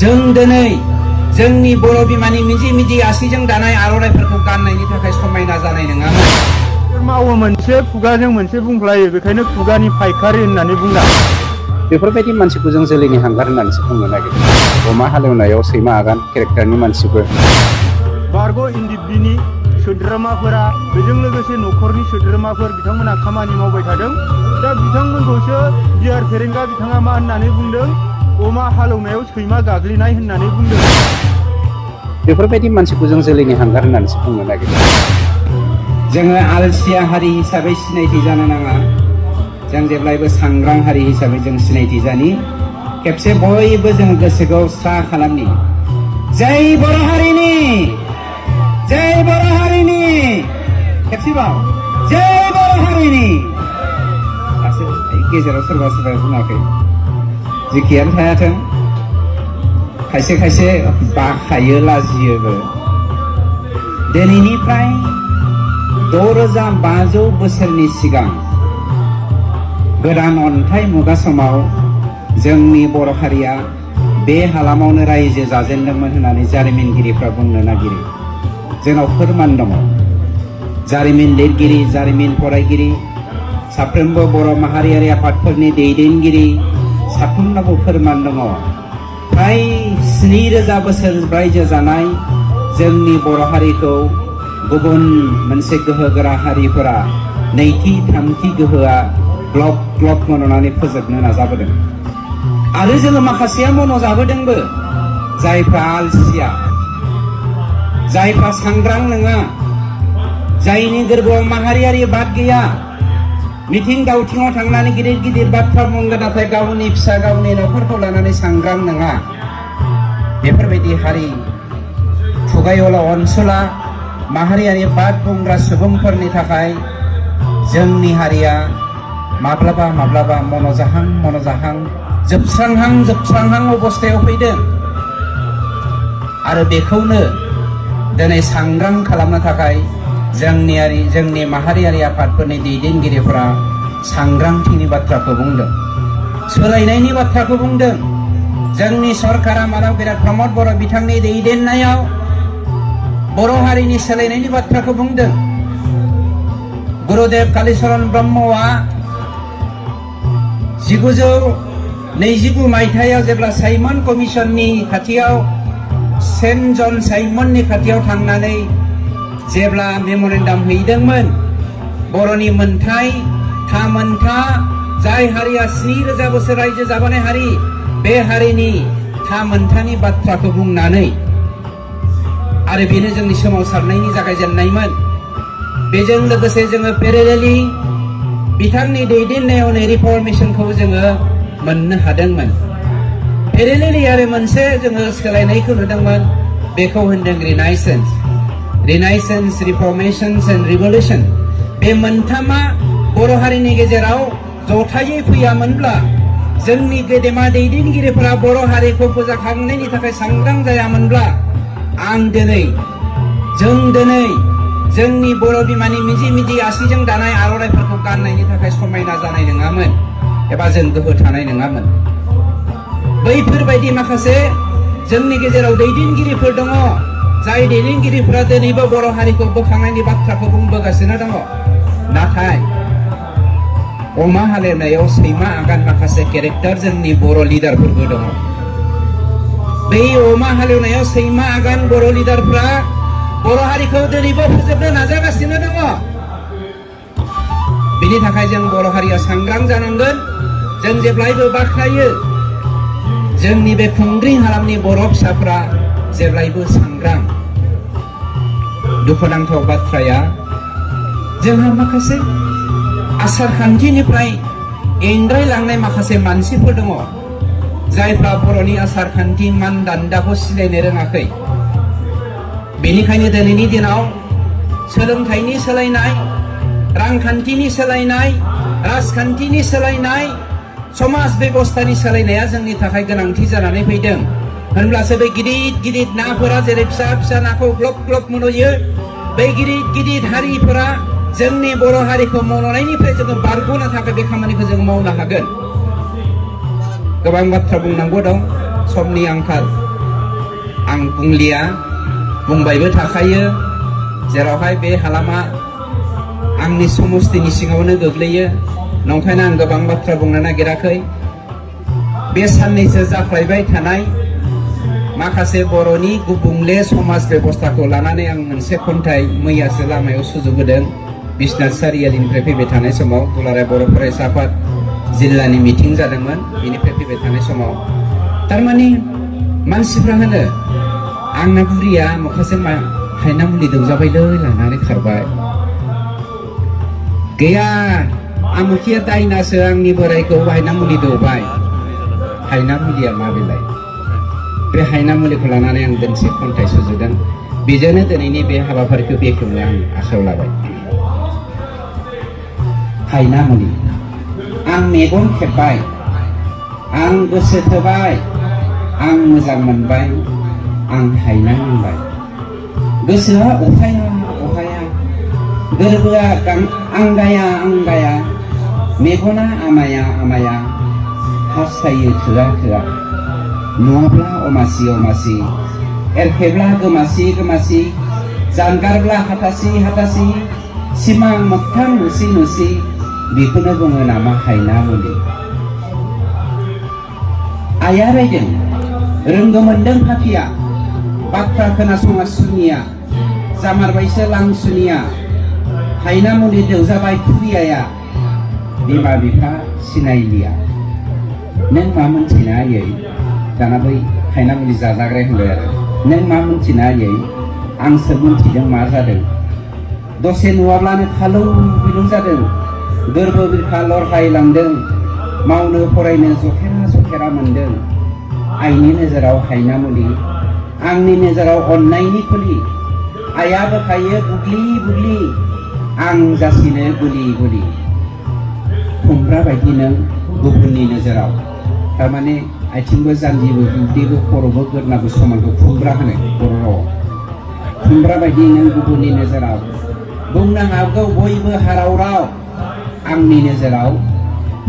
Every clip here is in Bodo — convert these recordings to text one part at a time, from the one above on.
जों दिनै जोंनि बर' बिमानि मिजि मिजि आसिजों दानाय आर'नाइफोरखौ गाननायनि थाखाय समायना जानाय नङामोन। मावो मोनसे खुगाजों मोनसे बुंफ्लायो, बेखायनो खुगानि फायखारि होननानै बुंला। बेफोरबायदि मानसिखौ जों जोलैनि हांगार होननानैसो बुंनो नागिरो। अमा हालेवनायाव सैमा आगान केरेक्टारनि मानसिफोर। बारग' इन्दिबिनि सोद्रोमाफोरा बेजों लोगोसे न'खरनि सोद्रोमाफोर बिथांमोना खामानि मावबाय थादों। दा बिथांमोनखौसो बिआर फेरेंगा बिथाङा मा होननानै बुंदों? अमा हालेवनायाव सैमा गाग्लिनाय होननानै बुंदों। बेफोरबायदि मानसिखौ जों जोलैनि हांगार होननानैसो बुंनो नागिरो। जोङो आलसिया हारि हिसाबै सिनायथि जानो नाङा। जों जेब्लायबो सांग्रां हारि हिसाबै जों सिनायथि जानि। खेबसे बयबो जों गोसोखौ स्रा खालामनि। जय बर' हारिनि, जय बर' हारिनि, खेबसेबाव जय बर' हारिनि। दासो गेजेराव सोरबा सोरबा बुङाखै, जेखियानो थायाथों खायसे खायसे बाखायो लाजियोबो। दिनैनिफ्राय 6500 बोसोरनि सिगां गोदान अन्थाइ मुगा समाव जोंनि बर' हारिया बे हालामावनो रायजो जाजेनदोंमोन होननानै जारिमिनगिरिफ्रा बुंनो नागिरो। जोंनाव फोरमान दङ। जारिमिन लिरगिरि, जारिमिन फरायगिरि, साफ्रोमबो बर' माहारियारि आफादफोरनि दैदेनगिरि साफ्रोमनावबो फोरमान दङ। फ्राय 7000 बोसोर रायजो जानाय जोंनि बर' हारिखौ गुबुन मोनसे गोहोगोरा हारिफोरा नैथि थामथि गोहोआ ग्लब ग्लब मन'नानै फोजोबनो नाजाबोदों। आरो जोङो माखासेया मन'जाबोदोंबो। जायफ्रा आलसिया, जायफ्रा सांग्रां नङा, जायनि गोरबोआव माहारियारि बाद गैया, मिथिं दावथिङाव थांनानै गिदिर गिदिर बाथ्रा बुंगोन नाथाय गावनि फिसा गावनि न'खरखौ लानानै सांग्रां नङा, बेफोरबायदि हारि थुगायला अनसुला माहारियारि बाद बुंग्रा सुबुंफोरनि थाखाय जोंनि हारिया माब्लाबा माब्लाबा मन'जाहां जोबस्रांहां अबस्थायाव फैदों। आरो बेखौनो दिनै सांग्रां खालामनो थाखाय जोंनि माहारियारि आफादफोरनि दैदेनगिरिफोरा सांग्रांथिनि बाथ्राखौ बुंदों, सोलायनायनि बाथ्राखौ बुंदों। जोंनि सरकारा मानव बिराद प्रमद बर' बिथांनि दैदेननायाव बर' हारिनि सोलायनायनि बाथ्राखौ बुंदों। गुरुदेव कालीचरण ब्रह्मआ 1929 मायथाइयाव जेब्ला साइमन कमिसननि खाथियाव सेन्ट जन साइमननि खाथियाव थांनानै जेब्ला मेम'रेन्डाम हैदोंमोन, बर'नि मोन्थाय थामोन्था, जाय हारिया 7000 बोसोर रायजो जाबोनाय हारि, बे हारिनि थामोन्थानि बाथ्राखौ बुंनानै आरो बेनो जोंनि सोमावसारनायनि जागायजेननायमोन। बेजों लोगोसे जोङो पेरेलेलि बिथांनि दैदेननायावनो रिफर्मेशनखौ जोङो मोननो हादोंमोन। पेरेलेलि आरो मोनसे जोङो सोलायनायखौ नुदोंमोन, बेखौ होनदों रिनाइसेन्स, रिफर्मेशन्स एन्ड रिभलिउसन। बे मोनथामा बर' हारिनि गेजेराव जथायै फैयामोनब्ला, जोंनि गेदेमा दैदेनगिरिफोरा बर' हारिखौ फोजाखांनायनि थाखाय सांग्रां जायामोनब्ला, जों दिनै जोंनि बर' बिमानि मिजि मिजि आसिजों दानाय आर'नाइफोरखौ गाननायनि थाखाय समायना जानाय नङामोन, एबा जों गोहो थानाय नङामोन। बैफोरबायदि माखासे जोंनि गेजेराव दैदेनगिरिफोर दङ, जाय दैदेनगिरिफोरा दिनैबो बर' हारिखौ बोखांनायनि बाथ्राखौ बुंबोगासिनो दङ। नाथाय अमा हालेवनायाव सैमा आगान माखासे केरेक्टार जोंनि बर' लिडारफोरबो दङ। बै अमा हालेवनायाव सैमा आगान बर' लिडारफ्रा बर' हारिखौ दिनैबो फोजोबनो नाजागासिनो दङ। बिनि थाखाय जों बर' हारिया सांग्रां जानांगोन। जों जेब्लायबो बाख्नायो जोंनि बे खुंग्रिं हालामनि बर' फिसाफ्रा जेब्लायबो सांग्रां। दुखुनांथाव बाथ्राया, जोंहा माखासे आसार खान्थिनिफ्राय एंग्रायलांनाय माखासे मानसिफोर दङ, जायफ्रा बर'नि आसार खान्थि मानदान्दाखौ सिनायनो रोङाखै। बेनिखायनो दिनैनि दिनाव सोलोंथाइनि सोलायनाय, रांखान्थिनि सोलायनाय, राजखान्थिनि सोलायनाय, समाज बेबस्थानि सोलायनाया जोंनि थाखाय गोनांथि जानानै फैदों। होनब्लासो बे गिदिर गिदिर नाफोरा जेरै फिसा फिसा नाखौ ग्लब ग्लब मन'यो, बै गिदिर गिदिर हारिफोरा जोंनि बर' हारिखौ मन'नायनिफ्राय जोङो बारग'नो थाखाय बे खामानिखौ जों मावनो हागोन। गोबां बाथ्रा बुंनांगौ दं, समनि आंखाल। आं बुंलिया बुंबायबो थाखायो जेरावहाय बे हालामा आंनि समस्तिनि सिङावनो गोग्लैयो नंखायनो आं गोबां बाथ्रा बुंनो नागिराखै बे साननैसो जाफ्लायबाय थानाय माखासे बर'नि गुबुंले समाज बेबस्थाखौ लानानै आं मोनसे खन्थाइ मैयासो लामायाव सुजुबोदों बिश्वनाथ सारियालिनिफ्राय फैबाय थानाय समाव दुलाराय बर' फरायसा आफाद जिल्लानि मिटिं जादोंमोन बेनिफ्राय फैबाय थानाय समाव थारमाने मानसिफ्रा होनो आंना बुरिया माखासे हायना मुलि दौजाबायलै लानानै खारबाय गैया आमुखिया दायनासो आंनि बोरायखौ हायना मुलि दौबाय हायना मुलिया मा बेलाय बे हायना मुलिखौ लानानै आं दोंसे खन्थाइ सुजुदों बेजोंनो दिनैनि बे हाबाफारिखौ बेखेवनो आं आखायाव लाबाय हायना मुलि आं मेगन खेबबाय आं गोसो थोबाय आं मोजां मोनबाय आं हायना मोनबाय गोसोआ अहाया अहाया गोरबोआ आंगाया आंगाया मेगना आमाया आमाया हास्थायो थोआ थोआ नुवाब्ला अमासि अमासि एरखेब्ला गोमासि गोमासि जानगारब्ला हाथासि हाथासि सिमां मोगथां नुसि नुसि बेखौनो बुङो नामा हायना मुलि आइया रायदों रोंगो मोनदों फाथिया बाथ्रा खोनासङा सुनिया जामारबायसो लांसुनिया हायना मुलि दौजाबाय खुदियाया बिमा बिफा सिनायलिया नों मा मोनथिना आयै दाना बै हायना मुलि जाजाग्रा होनबाय आरो नों मा मोनथिना आयै आंसो मोनथिदों मा जादों दसे नुवाब्लानो खालौ बिलौ जादों गोरबो बिखा लरहायलांदों मावनो फरायनो जखेरा जखेरा मोनदों आइनि नोजोराव हायना मुलि आंनि नोजोराव अननायनि खुलि आइया बोखायो बुग्लि बुग्लि आं जासिनो गुलि गुलि खुमब्रा बायदि नों गुबुननि नोजोराव थारमाने आथिंबो जानजिबो उदैबो खर'बो गोदनाबो समानखौ खुमब्रा होनो बर' रावाव खुमब्रा बायदि नों गुबुननि नोजोराव बुंनो हागौ बयबो हाराव राव आंनि नोजोराव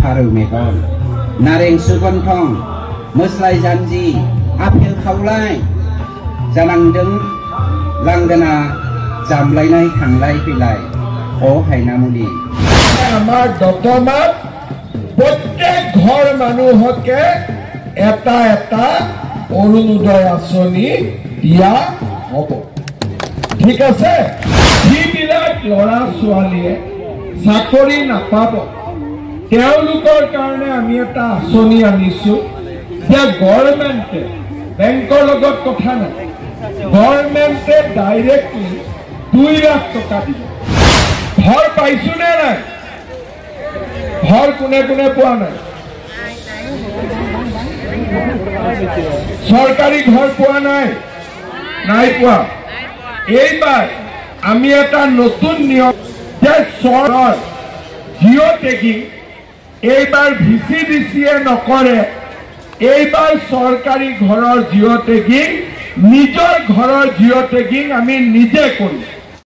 फारौ मेगन नारें सुगन्थं मोस्लाय जानजि आफेल खावलाय जानांदों लांगोना जामलायनाय थांलाय फैलाय अ हायना मुलि আমাৰ দতমাত প্ৰত্যেক ঘৰ মানুহকে এটা এটা অৰুণোদয় আঁচনি দিয়া হ'ব ঠিক আছে যিবিলাক ল'ৰা ছোৱালীয়ে চাকৰি নাপাব তেওঁলোকৰ কাৰণে আমি এটা আঁচনি আনিছো যে গভৰ্ণমেণ্টে বেংকৰ লগত কথা নাই গভৰ্ণমেণ্টে ডাইৰেক্টলি 2 লাখ টকা দিব ঘৰ পাইছো নে নাই ঘৰ কোনে কোনে পোৱা নাই চৰকাৰী ঘৰ পোৱা নাই নাই পোৱা এইবাৰ আমি এটা নতুন নিয়ম যে চৰৰ জিঅ' টেগিং এইবাৰ ভিচিডিচিয়ে নকৰে এইবাৰ চৰকাৰী ঘৰৰ জিঅ' টেগিং নিজৰ ঘৰৰ জিঅ' টেগিং আমি নিজে কৰিম